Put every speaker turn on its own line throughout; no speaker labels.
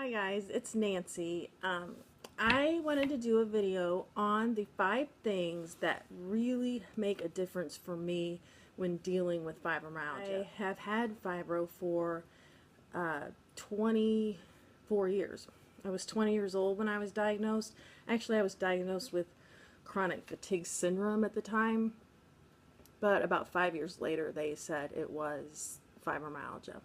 Hi guys, it's Nancy. I wanted to do a video on the 5 things that really make a difference for me when dealing with fibromyalgia. I have had fibro for 24 years. I was 20 years old when I was diagnosed. Actually, I was diagnosed with chronic fatigue syndrome at the time, but about 5 years later they said it was fibromyalgia.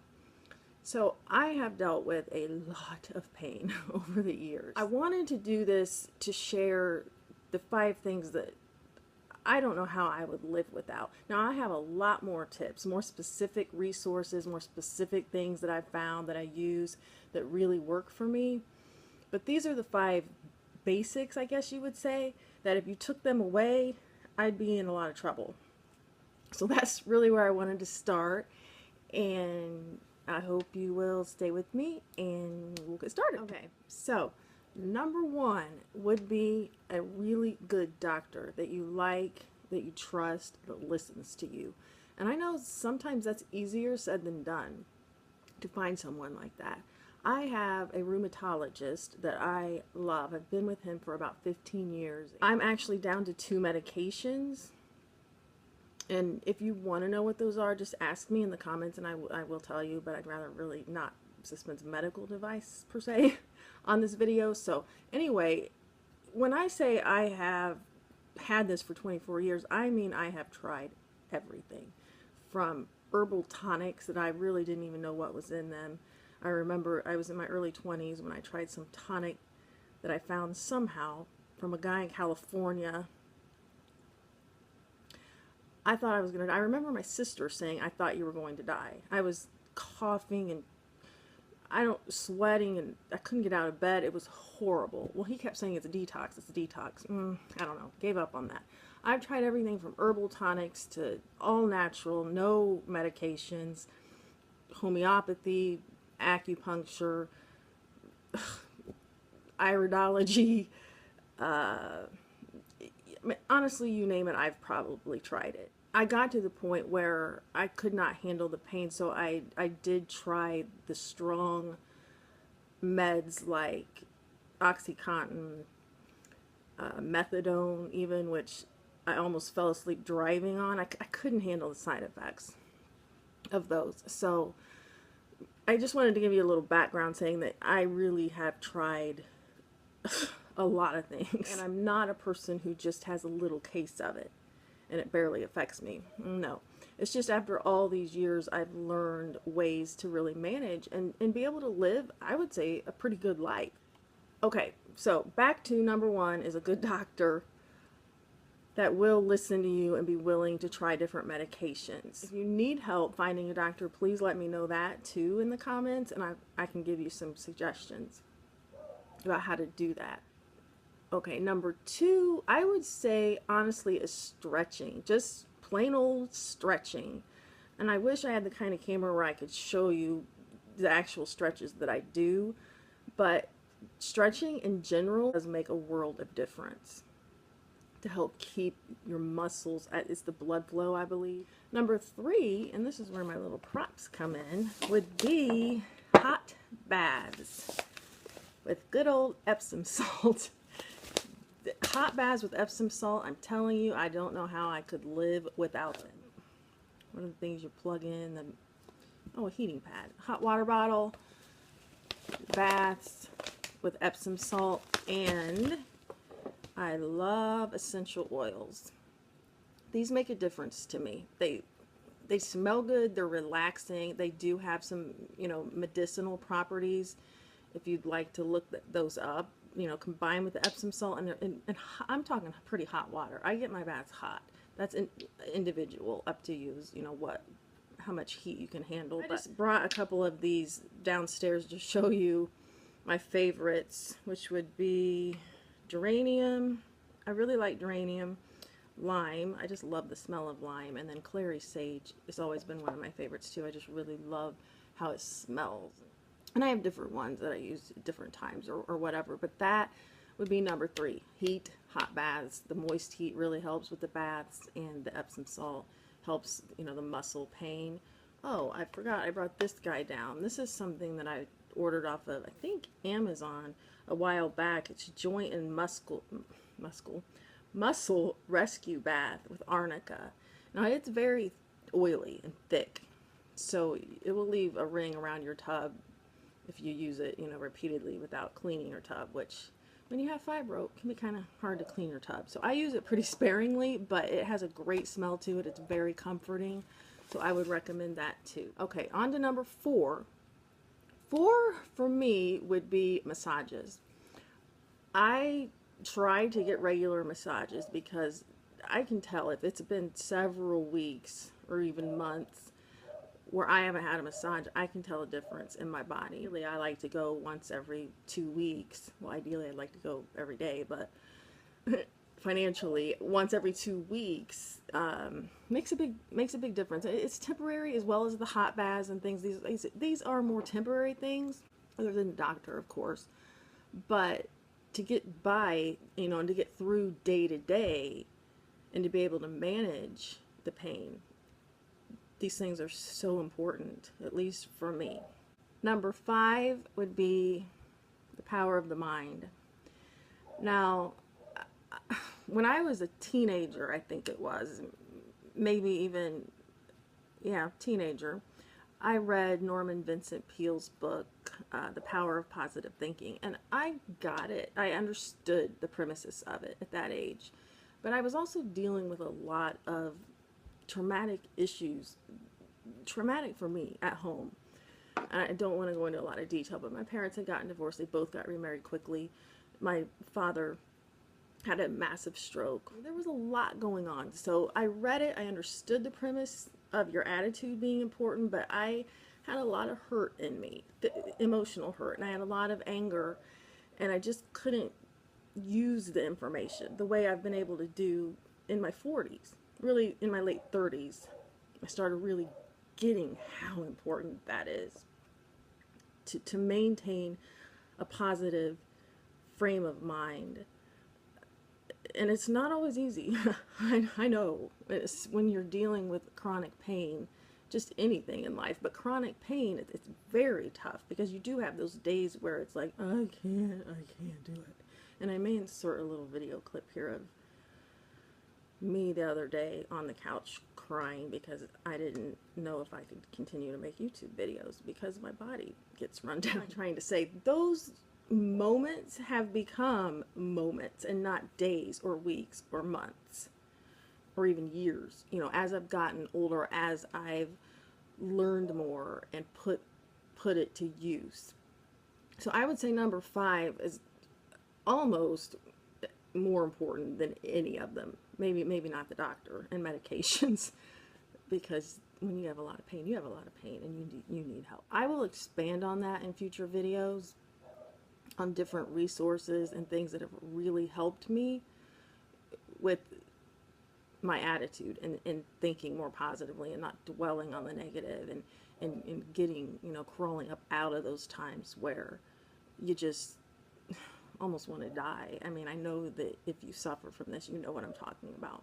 So I have dealt with a lot of pain over the years. I wanted to do this to share the 5 things that I don't know how I would live without. Now I have a lot more tips, more specific resources, more specific things that I've found that I use that really work for me. But these are the 5 basics, I guess you would say, that if you took them away, I'd be in a lot of trouble. So that's really where I wanted to start, and I hope you will stay with me and we'll get started. Okay, so number 1 would be a really good doctor that you like, that you trust, that listens to you. And I know sometimes that's easier said than done to find someone like that. I have a rheumatologist that I love. I've been with him for about 15 years. I'm actually down to 2 medications. And if you want to know what those are, just ask me in the comments and I will tell you, but I'd rather really not dispense medical device per se on this video. So anyway, when I say I have had this for 24 years, I mean I have tried everything from herbal tonics that I really didn't even know what was in them. I remember I was in my early 20s when I tried some tonic that I found somehow from a guy in California. I thought I was going to die. I remember my sister saying, I thought you were going to die. I was coughing and sweating, and I couldn't get out of bed. It was horrible. Well, he kept saying it's a detox, it's a detox. I don't know. Gave up on that. I've tried everything from herbal tonics to all natural, no medications, homeopathy, acupuncture, iridology, honestly, you name it, I've probably tried it. I got to the point where I could not handle the pain, so I did try the strong meds like OxyContin, methadone even, which I almost fell asleep driving on. I couldn't handle the side effects of those. So I just wanted to give you a little background saying that I really have tried a lot of things, and I'm not a person who just has a little case of it and it barely affects me. No, it's just after all these years I've learned ways to really manage and be able to live, I would say, a pretty good life. Okay, so back to number 1 is a good doctor that will listen to you and be willing to try different medications. If you need help finding a doctor, please let me know that too in the comments, and I can give you some suggestions about how to do that. Okay, number 2, I would say honestly is stretching, just plain old stretching. And I wish I had the kind of camera where I could show you the actual stretches that I do, but stretching in general does make a world of difference to help keep your muscles at, it's the blood flow, I believe. Number 3, and this is where my little props come in, would be hot baths with good old Epsom salt. Hot baths with Epsom salt, I'm telling you, I don't know how I could live without them. What are the things you plug in? A heating pad, hot water bottle, baths with Epsom salt, and I love essential oils. These make a difference to me. They smell good, they're relaxing, they do have some, medicinal properties if you'd like to look those up. Combined with the Epsom salt, and I'm talking pretty hot water. I get my baths hot. That's individual, up to you, how much heat you can handle. I just brought a couple of these downstairs to show you my favorites, which would be Geranium. I really like Geranium. Lime, I just love the smell of lime. And then Clary Sage has always been one of my favorites too. I just really love how it smells. And I have different ones that I use at different times or whatever, but that would be number 3. Heat, hot baths. The moist heat really helps with the baths, and the Epsom salt helps, the muscle pain. Oh, I forgot I brought this guy down. This is something that I ordered off of, I think, Amazon a while back. It's joint and muscle rescue bath with arnica. Now it's very oily and thick, so it will leave a ring around your tub if you use it, you know, repeatedly without cleaning your tub, which when you have fibro, it can be kind of hard to clean your tub. So I use it pretty sparingly, but it has a great smell to it. It's very comforting, so I would recommend that too. Okay, on to number 4. 4 for me would be massages. I try to get regular massages because I can tell if it's been several weeks or even months where I haven't had a massage, I can tell a difference in my body. Really, I like to go once every 2 weeks. Well, ideally I'd like to go every day, but financially, once every 2 weeks makes a big difference. It's temporary, as well as the hot baths and things. These are more temporary things, other than the doctor, of course. But to get by, you know, and to get through day to day, and to be able to manage the pain, these things are so important, at least for me. Number 5 would be the power of the mind. Now, when I was a teenager, I think it was, maybe even, yeah, teenager, I read Norman Vincent Peale's book, The Power of Positive Thinking, and I got it. I understood the premises of it at that age. But I was also dealing with a lot of traumatic issues, traumatic for me at home. I don't want to go into a lot of detail, but my parents had gotten divorced. They both got remarried quickly. My father had a massive stroke. There was a lot going on. So I read it. I understood the premise of your attitude being important, but I had a lot of hurt in me, emotional hurt, and I had a lot of anger, and I just couldn't use the information the way I've been able to do in my 40s. Really, in my late 30s, I started really getting how important that is to maintain a positive frame of mind. And it's not always easy. I know it's when you're dealing with chronic pain, just anything in life, but chronic pain, it's very tough, because you do have those days where it's like, I can't do it. And I may insert a little video clip here of me the other day on the couch crying because I didn't know if I could continue to make YouTube videos because my body gets run down. I'm trying to say those moments have become moments and not days or weeks or months or even years. You know, as I've gotten older, as I've learned more and put it to use. So I would say number 5 is almost more important than any of them. Maybe not the doctor and medications, because when you have a lot of pain, you have a lot of pain, and you need help. I will expand on that in future videos, on different resources and things that have really helped me with my attitude and thinking more positively and not dwelling on the negative, and getting, you know, crawling up out of those times where you just almost want to die. I mean, I know that if you suffer from this, you know what I'm talking about.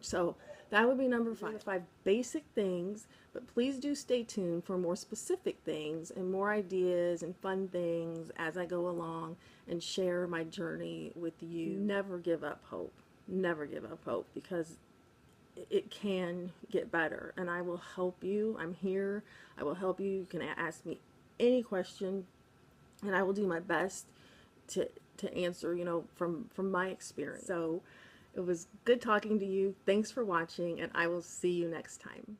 So that would be number 5. 5 basic things, but please do stay tuned for more specific things and more ideas and fun things as I go along and share my journey with you. Never give up hope. Never give up hope, because it can get better, and I will help you. I'm here. I will help you. You can ask me any question, and I will do my best to answer, you know, from my experience. So it was good talking to you. Thanks for watching, and I will see you next time.